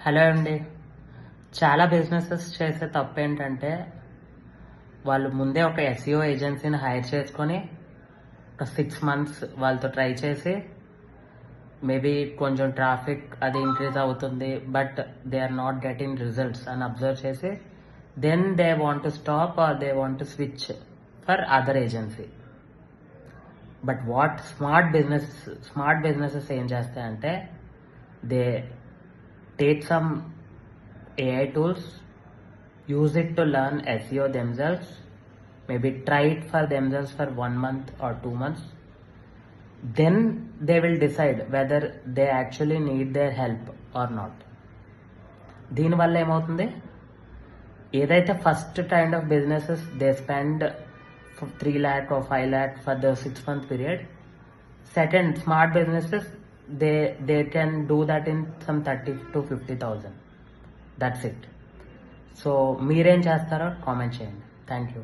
Hello అండి. చాలా businesses చేసే తప్పేంటంటే, వాళ్ళు ముందే ఒక ఎస్ఈఓ ఏజెన్సీని హైర్ చేసుకొని, ఒక 6 మంత్స్ వాళ్ళతో ట్రై చేసి, మేబీ కొంచెం ట్రాఫిక్ అది ఇంక్రీజ్ అవుతుంది. But they are not getting results అని అబ్జర్వ్ చేసి, then they want to stop or they want to switch for other agency. But what smart businesses ఏం చేస్తాయంటే, they take some AI tools, use it to learn SEO themselves, maybe try it for themselves for 1 month or 2 months. Then they will decide whether they actually need their help or not. దీనివల్ల ఏమవుతుంది, ఏదైతే first kind of businesses they spend 3 lakh or 5 lakh for the 6 month period, second smart businesses they can do that in some 30 to 50,000. That's it. So మీరేం చేస్తారో comment చేయండి. Thank you.